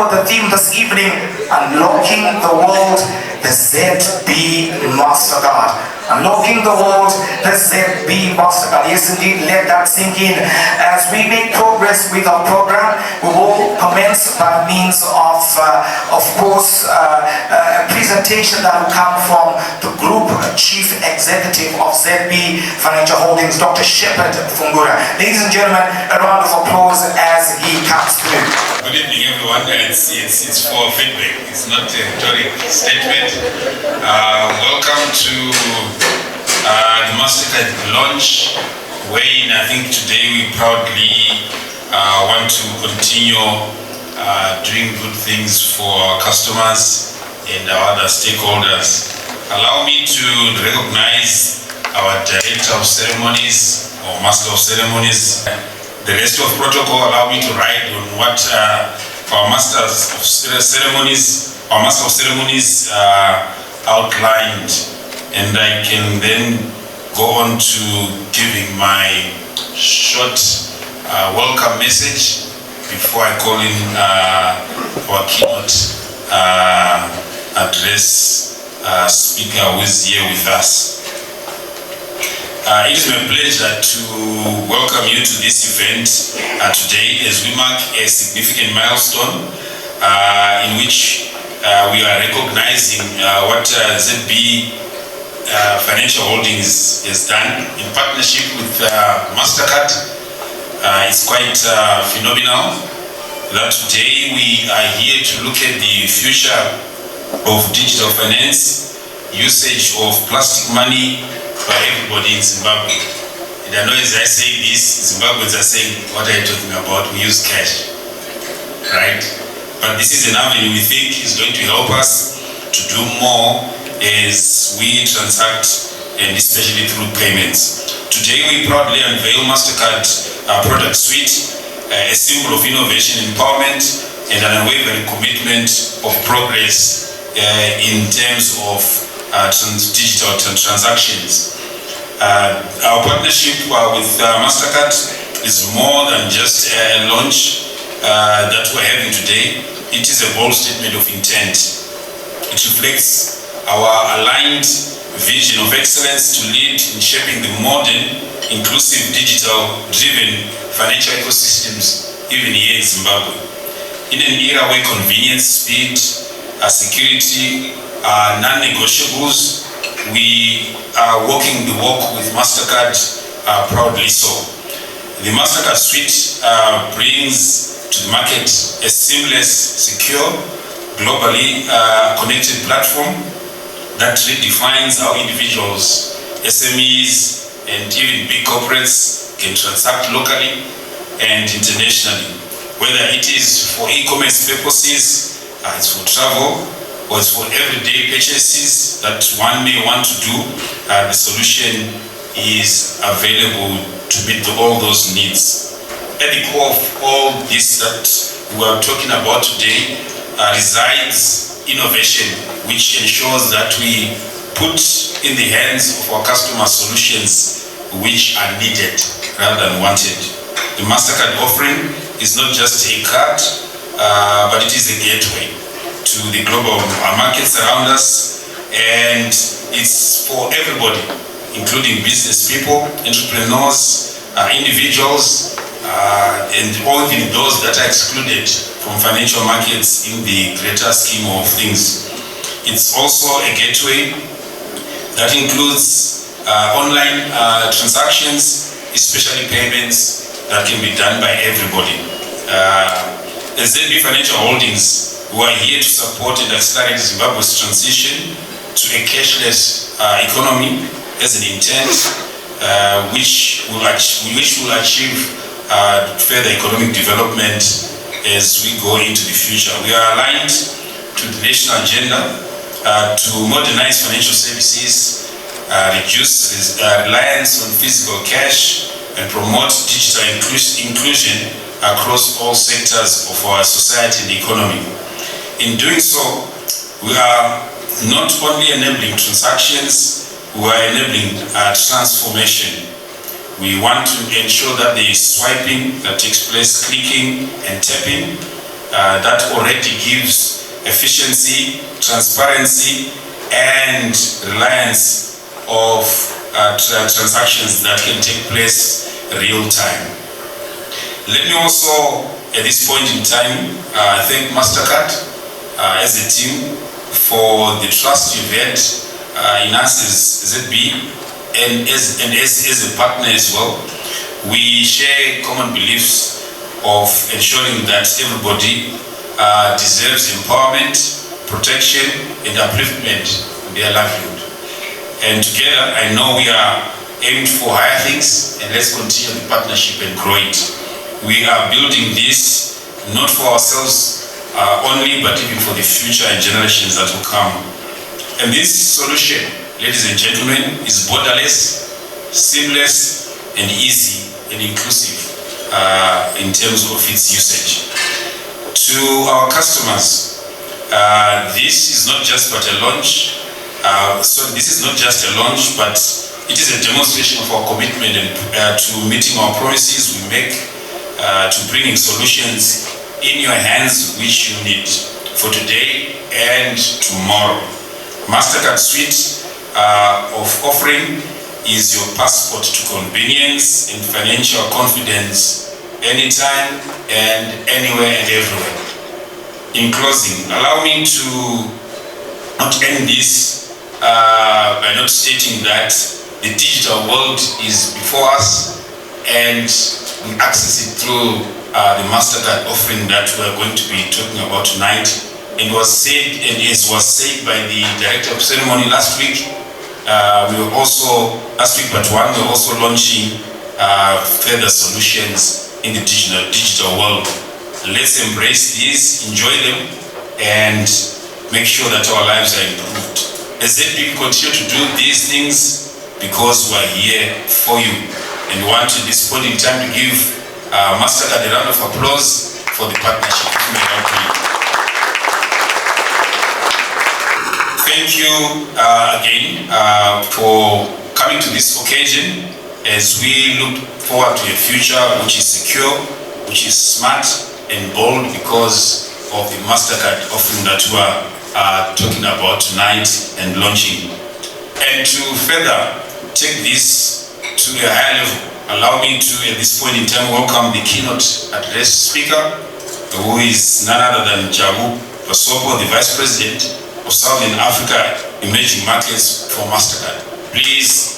about the theme this evening, Unlocking the World, the ZB MasterCard. Unlocking the world, the ZB MasterCard. Yes, indeed, let that sink in. As we make progress with our program, we will commence by means of course, a presentation that will come from the Group Chief Executive of ZB Financial Holdings, Dr. Shepherd Fungura. Ladies and gentlemen, a round of applause as he comes through. Good evening, everyone. It's for feedback. It's not a rhetoric statement. Welcome to the MasterCard Launch, wherein I think today we proudly want to continue doing good things for our customers and our other stakeholders. Allow me to recognize our Director of Ceremonies or Master of Ceremonies. The rest of protocol allow me to ride on what our Master of Ceremonies outlined, and I can then go on to giving my short welcome message before I call in our keynote address speaker who is here with us. It is my pleasure to welcome you to this event today as we mark a significant milestone in which we are recognizing what ZB Financial Holdings has done in partnership with MasterCard. It's quite phenomenal that today we are here to look at the future of digital finance, usage of plastic money by everybody in Zimbabwe. And I know as I say this, Zimbabweans are saying, what are you talking about? We use cash, right? But this is an avenue we think is going to help us to do more as we transact, and especially through payments. Today we proudly unveil MasterCard product suite, a symbol of innovation, empowerment, and an unwavering commitment of progress in terms of digital transactions. Our partnership with MasterCard is more than just a launch that we're having today. It is a bold statement of intent. It reflects our aligned vision of excellence to lead in shaping the modern, inclusive, digital-driven financial ecosystems, even here in Zimbabwe. In an era where convenience, speed, security are non-negotiables, we are walking the walk with MasterCard proudly so. The MasterCard suite brings to the market a seamless, secure, globally connected platform that redefines how individuals, SMEs, and even big corporates can transact locally and internationally. Whether it is for e-commerce purposes, it's for travel, or it's for everyday purchases that one may want to do, the solution is available to meet all those needs. At the core of all this that we are talking about today resides innovation, which ensures that we put in the hands of our customers solutions which are needed rather than wanted. The MasterCard offering is not just a card, but it is a gateway to the global markets around us, and it's for everybody, including business people, entrepreneurs, individuals, and even those that are excluded from financial markets in the greater scheme of things. It's also a gateway that includes online transactions, especially payments that can be done by everybody. As ZB Financial Holdings, we are here to support and accelerate Zimbabwe's transition to a cashless economy as an intent which will achieve further economic development as we go into the future. We are aligned to the national agenda to modernize financial services, reduce reliance on physical cash, and promote digital inclusion across all sectors of our society and economy. In doing so, we are not only enabling transactions, we are enabling transformation. We want to ensure that there is swiping that takes place, clicking and tapping, that already gives efficiency, transparency, and reliance of transactions that can take place real time. Let me also, at this point in time, thank MasterCard as a team for the trust you've had in us as ZB and as a partner as well. We share common beliefs of ensuring that everybody deserves empowerment, protection, and upliftment in their livelihood. And together, I know we are aimed for higher things, and let's continue the partnership and grow it. We are building this not for ourselves only, but even for the future and generations that will come. And this solution, ladies and gentlemen, is borderless, seamless, and easy and inclusive in terms of its usage. To our customers, this is not just but a launch. This is not just a launch, but it is a demonstration of our commitment to meeting our promises we make, to bringing solutions in your hands which you need for today and tomorrow. MasterCard Suite of offering is your passport to convenience and financial confidence anytime and anywhere and everywhere. In closing, allow me to not end this by not stating that the digital world is before us and we access it through the MasterCard offering that we are going to be talking about tonight. And was said, and as was said by the director of ceremony last week, we were also launching further solutions in the digital world. Let's embrace these, enjoy them, and make sure that our lives are improved. As ZB continue to do these things because we're here for you, and want at this point in time to give MasterCard a round of applause for the partnership. Thank you again for coming to this occasion as we look forward to a future which is secure, which is smart and bold because of the MasterCard offering that we are talking about tonight and launching. And to further take this to a higher level, allow me to, at this point in time, welcome the keynote address speaker, who is none other than Jabu Basopo, the Vice President of Southern Africa Emerging Markets for MasterCard. Please,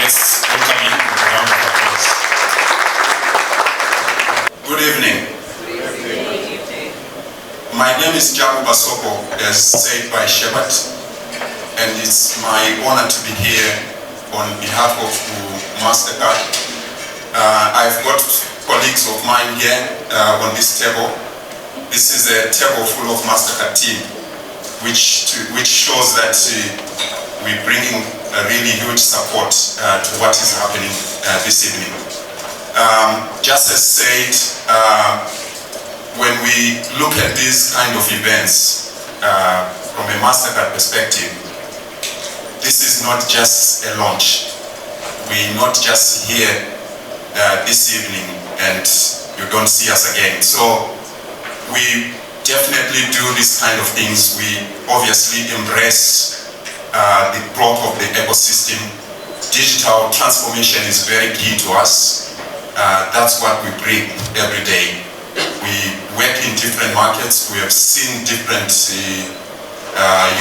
let's welcome him with a round of applause. Good evening. My name is Jabu Basopo, as said by Shepherd, and it's my honor to be here on behalf of MasterCard. I've got colleagues of mine here on this table. This is a table full of MasterCard team, which shows that we're bringing a really huge support to what is happening this evening. Just as said, when we look at these kind of events from a MasterCard perspective, this is not just a launch. We're not just here this evening and you're going to see us again. So we definitely do these kind of things. We obviously embrace the growth of the ecosystem. Digital transformation is very key to us. That's what we bring every day. We work in different markets. We have seen different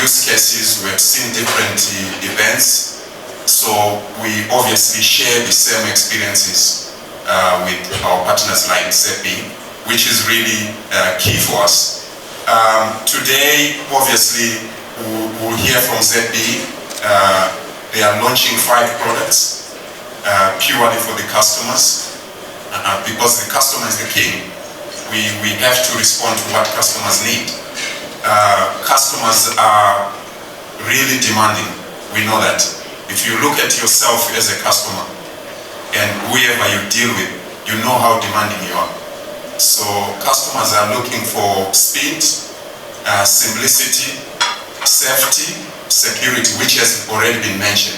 use cases. We have seen different events. So we obviously share the same experiences with our partners like ZB, which is really key for us. Today, obviously, we'll hear from ZB. They are launching 5 products purely for the customers, because the customer is the king. We have to respond to what customers need. Customers are really demanding. We know that. If you look at yourself as a customer and whoever you deal with, you know how demanding you are. So customers are looking for speed, simplicity, safety, security, which has already been mentioned.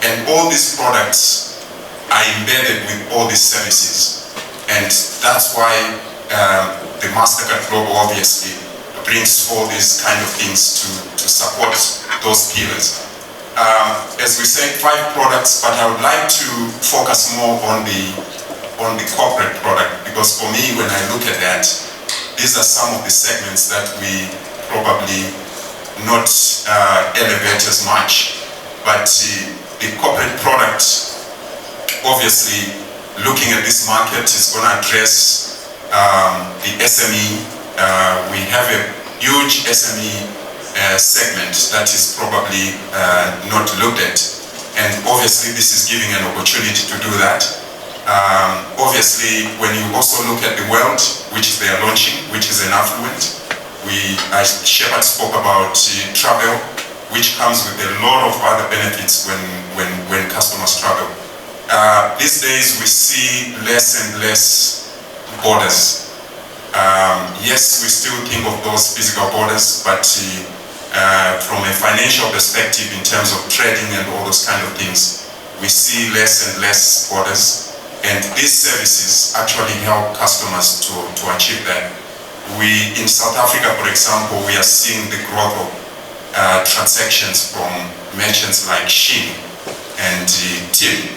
And all these products are embedded with all these services. And that's why the MasterCard Global obviously brings all these kind of things to support those pillars. As we said, 5 products, but I would like to focus more on the corporate product, because for me, when I look at that, these are some of the segments that we probably not elevate as much. But the corporate product, obviously, looking at this market is going to address the SME. We have a huge SME segment that is probably not looked at, and obviously this is giving an opportunity to do that. Obviously, when you also look at the world, which they are launching, which is an affluent, Shepard spoke about travel, which comes with a lot of other benefits when customers travel. These days we see less and less borders. Yes, we still think of those physical borders, but from a financial perspective, in terms of trading and all those kind of things, we see less and less borders, and these services actually help customers to achieve that. In South Africa, for example, we are seeing the growth of transactions from merchants like Shein and Tim,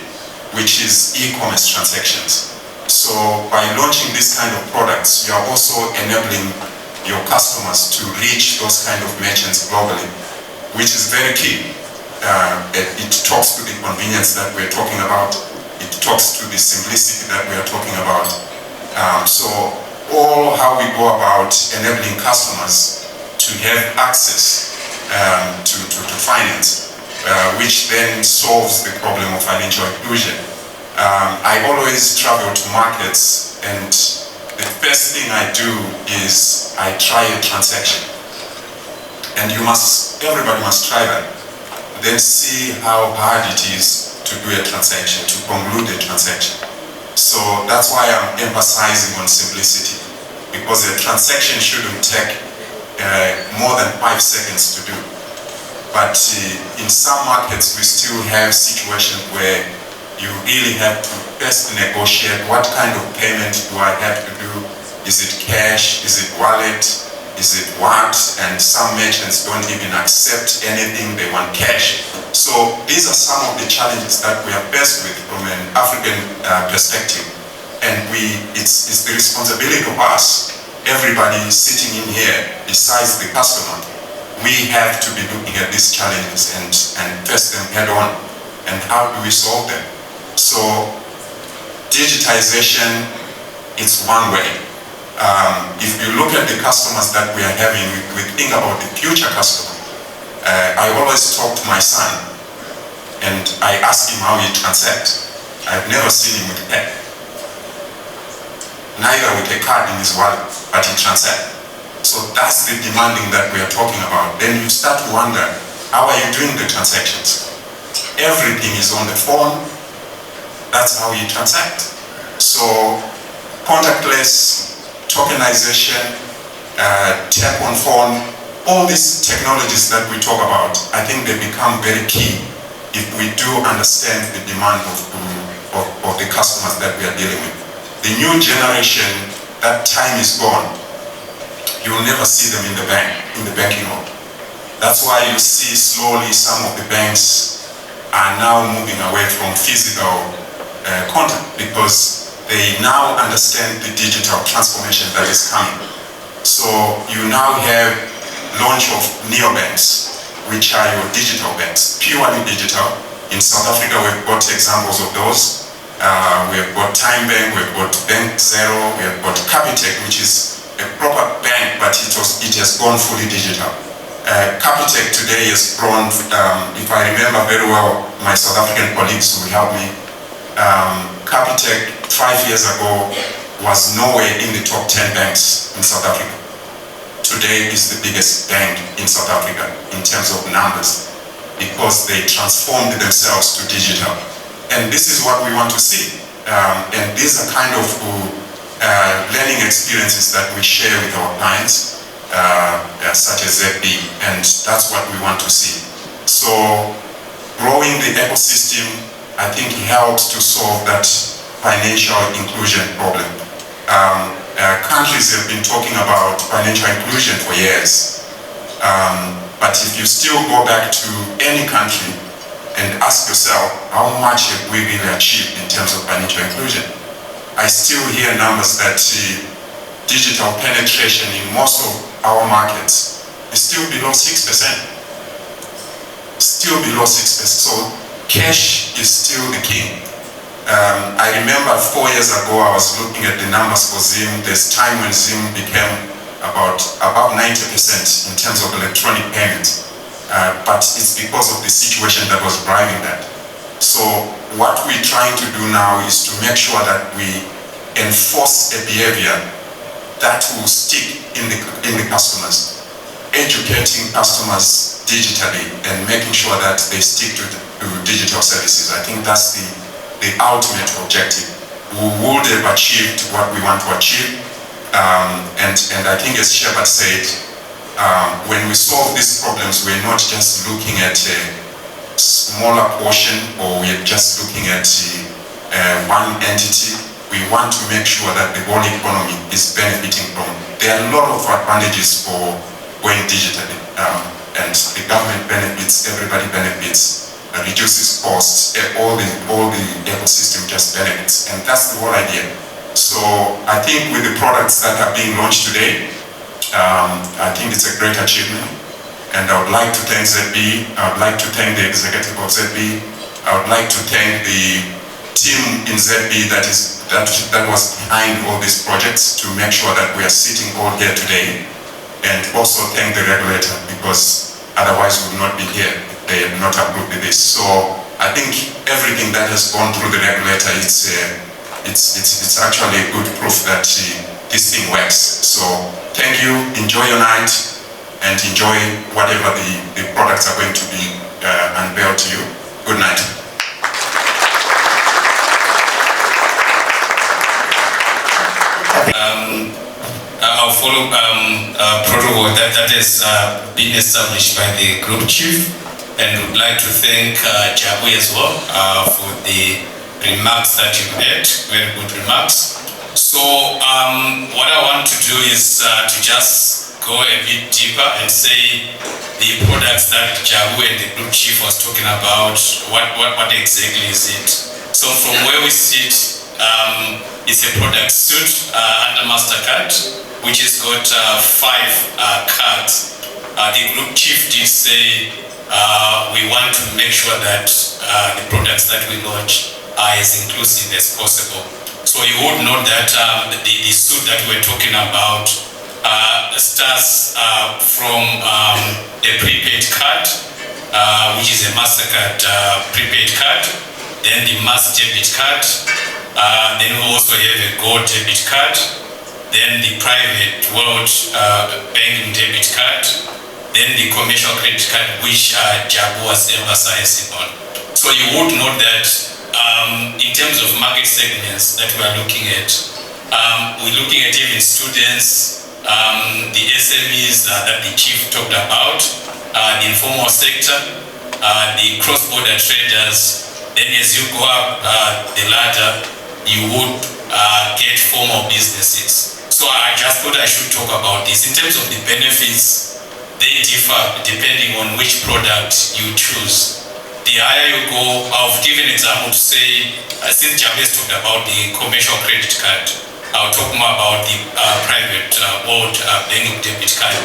which is e-commerce transactions. So by launching this kind of products, you are also enabling your customers to reach those kind of merchants globally, which is very key. It talks to the convenience that we're talking about. It talks to the simplicity that we are talking about. So all how we go about enabling customers to have access to finance, which then solves the problem of financial inclusion. I always travel to markets, and the first thing I do is I try a transaction. And everybody must try that. Then see how hard it is to do a transaction, to conclude a transaction. So that's why I'm emphasizing on simplicity, because a transaction shouldn't take more than 5 seconds to do. But in some markets, we still have situations where you really have to first negotiate what kind of payment do I have to do. Is it cash? Is it wallet? Is it what? And some merchants don't even accept anything, they want cash. So these are some of the challenges that we are faced with from an African perspective. And it's the responsibility of us, everybody sitting in here, besides the customer, we have to be looking at these challenges and face them head on. And how do we solve them? So digitization is one way. If you look at the customers that we are having, we think about the future customer. I always talk to my son and I ask him how he transacts. I've never seen him with a pen, neither with a card in his wallet, but he transacts. So that's the demanding that we are talking about. Then you start to wonder, how are you doing the transactions? Everything is on the phone. That's how you transact. So contactless, tokenization, tap on phone, all these technologies that we talk about, I think they become very key if we do understand the demand of the customers that we are dealing with. The new generation, that time is gone. You will never see them in the banking hall. That's why you see slowly some of the banks are now moving away from physical contact, because they now understand the digital transformation that is coming. So you now have launch of neobanks, which are your digital banks, purely digital. In South Africa, we've got examples of those. We've got Time Bank, we've got Bank Zero, we have got Capitec, which is a proper bank, but it has gone fully digital. Capitec today has grown, if I remember very well, my South African colleagues will help me. Capitec 5 years ago was nowhere in the top 10 banks in South Africa. Today is the biggest bank in South Africa in terms of numbers, because they transformed themselves to digital. And this is what we want to see. And these are kind of learning experiences that we share with our clients, such as ZB, and that's what we want to see. So growing the ecosystem, I think, helps to solve that financial inclusion problem. Countries have been talking about financial inclusion for years. But if you still go back to any country and ask yourself, how much have we really achieved in terms of financial inclusion? I still hear numbers that digital penetration in most of our markets is still below 6%. Still below 6%. So cash is still the king. I remember 4 years ago I was looking at the numbers for Zim. There's time when Zim became above 90% in terms of electronic payments. But it's because of the situation that was driving that. So what we're trying to do now is to make sure that we enforce a behavior that will stick in the customers, educating customers digitally and making sure that they stick to digital services. I think that's the ultimate objective. We would have achieved what we want to achieve, and I think as Shepard said, when we solve these problems, we're not just looking at a smaller portion, or we're just looking at one entity. We want to make sure that the whole economy is benefiting from. There are a lot of advantages for going digitally, and the government benefits, everybody benefits. Reduces costs, all the ecosystem just benefits, and that's the whole idea. So I think with the products that are being launched today, I think it's a great achievement, and I would like to thank ZB. I would like to thank the executive of ZB. I would like to thank the team in ZB that was behind all these projects to make sure that we are sitting all here today, and also thank the regulator, because otherwise we would not be here. They have not approved this. So I think everything that has gone through the regulator, it's actually a good proof that this thing works. So thank you, enjoy your night, and enjoy whatever the products are going to be unveiled to you. Good night. I'll follow protocol that has been established by the group chief, and would like to thank Jabu as well for the remarks that you made, very good remarks. So what I want to do is to just go a bit deeper and say the products that Jabu and the group chief was talking about, what exactly is it? So from where we sit, it's a product suite under MasterCard, which has got 5 cards. The group chief did say we want to make sure that the products that we launch are as inclusive as possible. So you would know that the suite that we're talking about starts from a prepaid card, which is a MasterCard prepaid card, then the Mass debit card, then we also have a Gold debit card, then the private world banking debit card, then the commercial credit card, which Jabu was emphasizing on. So you would know that in terms of market segments that we are looking at, we're looking at even students, the SMEs that the chief talked about, the informal sector, the cross-border traders. Then as you go up the ladder, you would get formal businesses. So I just thought I should talk about this. In terms of the benefits, they differ depending on which product you choose. The higher you go, I've given an example to say, since Jabez talked about the commercial credit card, I'll talk more about the private world banking debit card,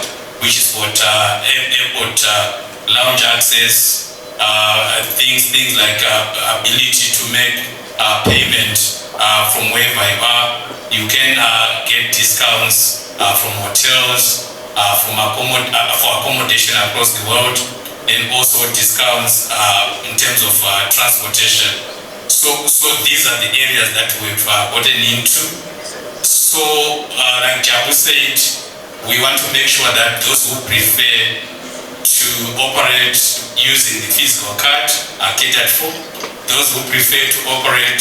which is what airport lounge access, things like ability to make payment from wherever you are. You can get discounts from hotels, for accommodation across the world, and also discounts in terms of transportation. So these are the areas that we've gotten into. So like Jabu said, we want to make sure that those who prefer to operate using the physical card are catered for. Those who prefer to operate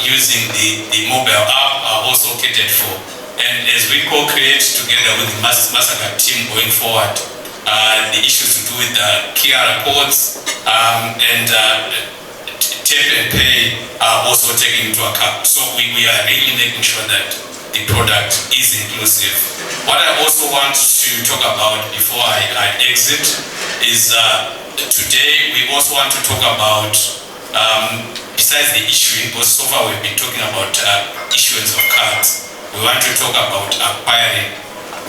using the mobile app are also catered for. And as we co-create together with the MasterCard team going forward, the issues to do with the QR codes and tap and pay are also taken into account. So we are really making sure that the product is inclusive. What I also want to talk about before I exit is today we also want to talk about, besides the issuing, because so far we've been talking about issuance of cards, we want to talk about acquiring,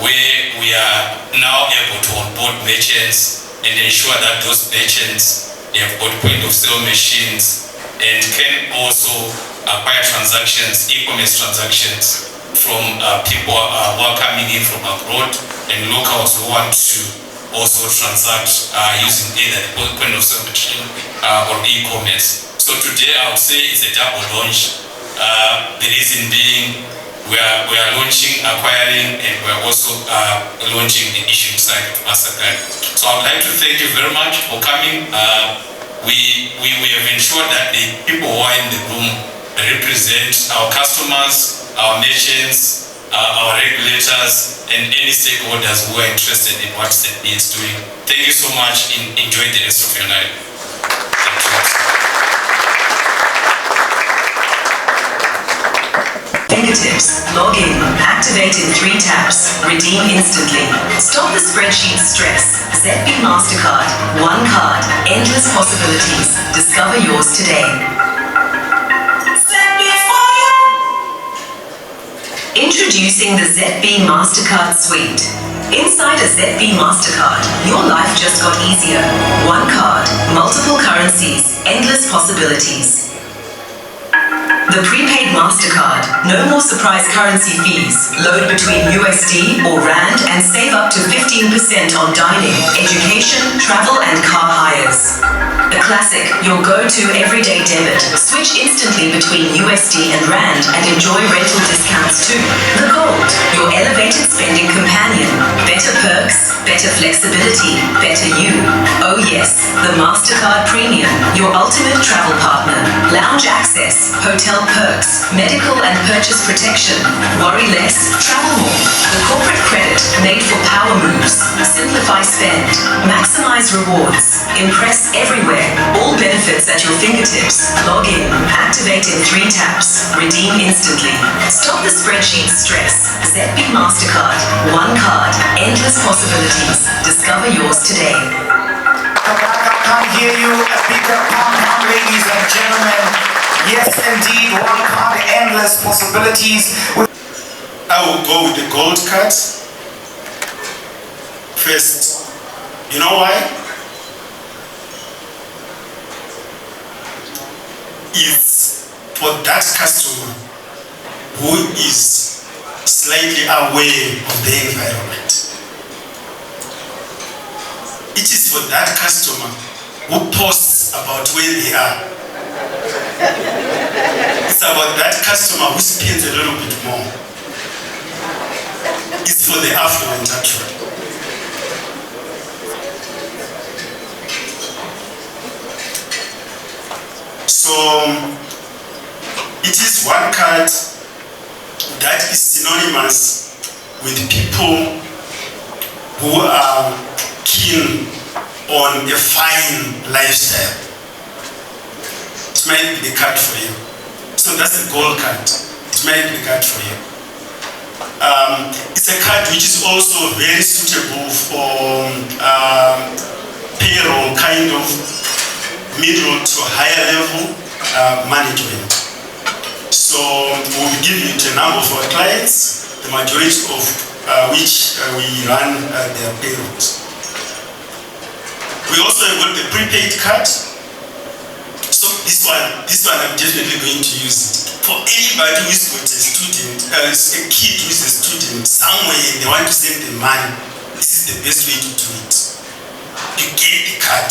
where we are now able to onboard merchants and ensure that those merchants have got point of sale machines and can also acquire transactions, e-commerce transactions from people who are coming in from abroad and locals who want to also transact using either the point of sale machine or e-commerce. So today I would say it's a double launch. The reason being we are launching, acquiring, and we're also launching the issuing side of MasterCard. So I would like to thank you very much for coming. We have ensured that the people who are in the room represent our customers, our merchants, our regulators, and any stakeholders who are interested in what ZB is doing. Thank you so much. Enjoy the rest of your night. Thank you. Fingertips, log in, activate in 3 taps, redeem instantly. Stop the spreadsheet stress. ZB MasterCard, one card, endless possibilities. Discover yours today. Introducing the ZB MasterCard Suite. Inside a ZB MasterCard, your life just got easier. One card, multiple currencies, endless possibilities. The prepaid MasterCard, no more surprise currency fees. Load between USD or Rand and save up to 15% on dining, education, travel and car hires. A classic, your go-to everyday debit. Switch instantly between USD and Rand and enjoy rental discounts too. The Gold, your elevated spending companion. Better perks, better flexibility, better you. Oh yes, the MasterCard Premium, your ultimate travel partner. Lounge access, hotel perks, medical and purchase protection. Worry less, travel more. The corporate credit, made for power moves. Simplify spend, maximize rewards, impress everywhere. All benefits at your fingertips. Log in, activate in 3 taps, redeem instantly. Stop the spreadsheet stress. ZB MasterCard, one card, endless possibilities. Discover yours today. I can't hear you. A bigger pump, ladies and gentlemen. Yes, indeed, one card, endless possibilities. I will go with the gold card first. You know why? It's for that customer who is slightly aware of the environment. It is for that customer who posts about where they are. It's about that customer who spends a little bit more. It's for the affluent actually. So it is one card that is synonymous with people who are keen on a fine lifestyle. It might be the card for you. So that's the gold card. It might be the card for you. It's a card which is also very suitable for payroll kind of middle to higher level management. So we'll be giving it a number of our clients, the majority of which we run their payrolls. We also have got the prepaid card. So this one I'm definitely going to use it. For anybody who's got a student, a kid who's a student somewhere and they want to send the money, this is the best way to do it. You get the card,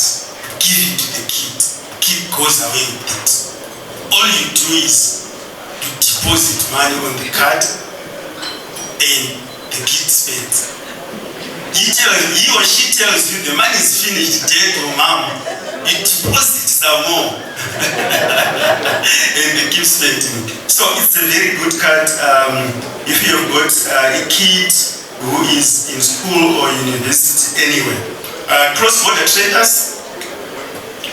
give it to the kid goes away with it. All you do is you deposit money on the card and the kid spends. He or she tells you the money is finished, dad or mom. You deposit some more and they keep spending. So it's a very good card if you have got a kid who is in school or university anywhere. Cross-border traders,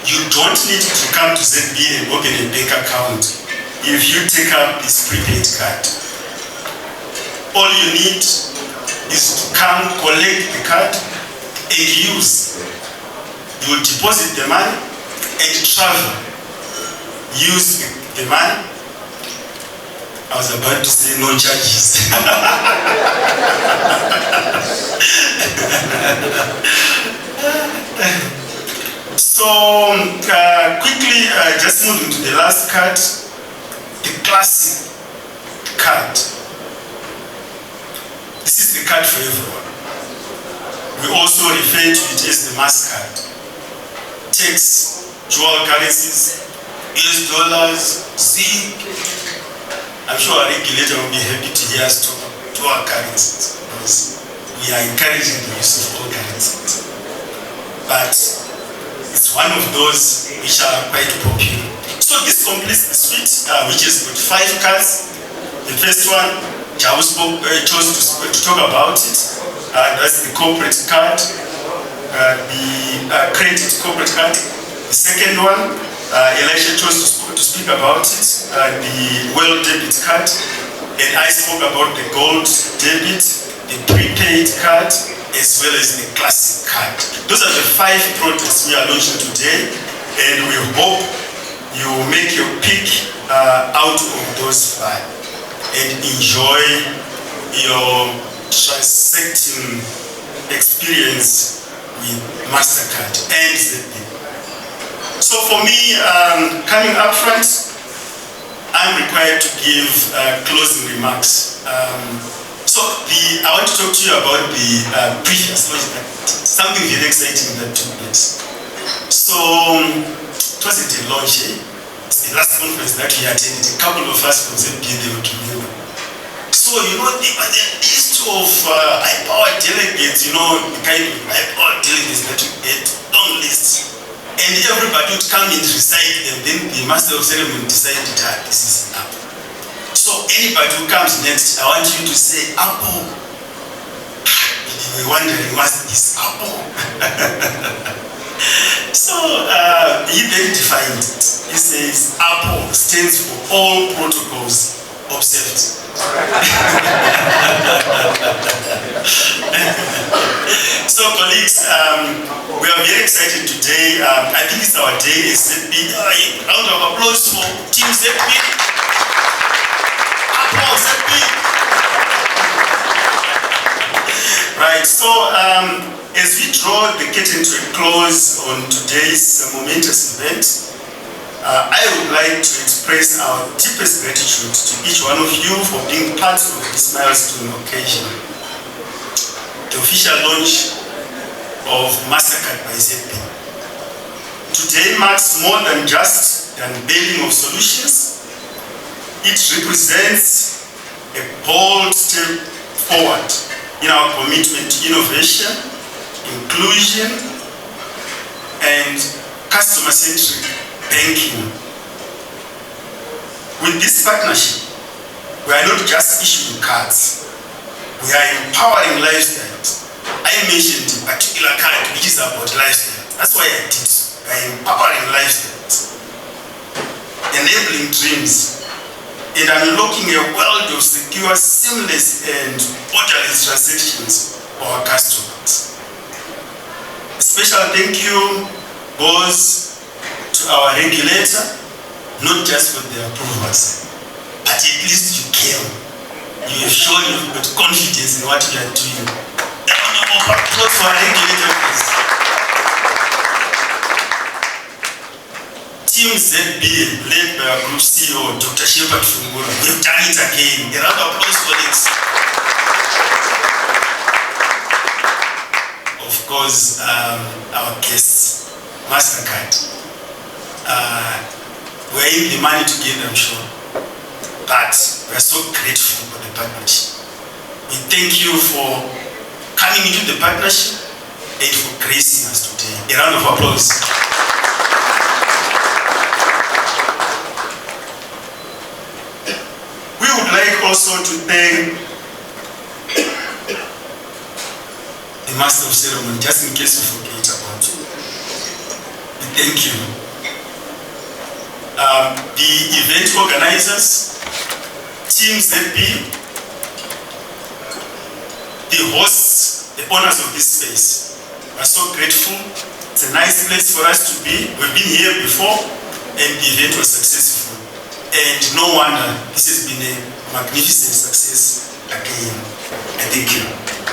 you don't need to come to ZB and open a bank account if you take up this prepaid card. all you need is to come collect the card and use. You will deposit the money and travel. Use the money. I was about to say no charges. So quickly, just moving to the last card, the classic card. This is the card for everyone. We also refer to it as the MasterCard. Takes dual currencies, US dollars, Z. I'm sure our regulator will be happy to hear us talk about dual currencies because we are encouraging the use of all currencies. But it's one of those which are quite popular. So this completes the suite, which has got 5 cards. The first one, Jawu chose to talk about it. That's the corporate card, the credit corporate card. The second one, Elisha chose to speak about it, the world debit card. And I spoke about the gold debit, the prepaid card, as well as the classic card. Those are the 5 products we are launching today, and we hope you make your pick out of those 5 and enjoy your transacting experience with MasterCard and ZB. So for me, coming up front, I'm required to give closing remarks. I want to talk to you about the previous launch, something very exciting that took place. So it wasn't a launch, it's the last conference that we attended. A couple of us from ZB, they were together. So, there was a list of high-powered delegates, the kind of high-powered delegates that you get, long lists. And everybody would come and recite them, then the master of ceremony decided that this is enough. So anybody who comes next, I want you to say apple. You were wondering, what's this apple? So he then defined it. He says apple stands for all protocols observed. So colleagues, we are very excited today. I think it's our day. It's ZB. A round of applause for Team ZB. Right, so as we draw the curtain to a close on today's momentous event, I would like to express our deepest gratitude to each one of you for being part of this milestone occasion. The official launch of MasterCard by ZB. Today marks more than just the unveiling of solutions. It represents a bold step forward in our commitment to innovation, inclusion, and customer-centric banking. With this partnership, we are not just issuing cards, we are empowering lifestyles. I mentioned a particular card which is about lifestyle. That's why I did. We are empowering lifestyles, enabling dreams, and unlocking a world of secure, seamless, and orderless transactions for our customers. A special thank you goes to our regulator, not just for the approvals, but at least you came. You have shown you've got confidence in what you are doing. A round of applause for our regulator, please. Team ZB, led by our Group CEO, Dr. Shepard Fungura, we've done it again. A round of applause for it. Of course, our guests, MasterCard. We're in the money together, I'm sure. But we're so grateful for the partnership. We thank you for coming into the partnership and for gracing us today. A round of applause. We would like also to thank the Master of Ceremony, just in case we forget about you. We thank you. The event organizers, Team ZB, the hosts, the owners of this space. We're so grateful. It's a nice place for us to be. We've been here before and the event was successful. And no wonder this has been a magnificent success again. And thank you.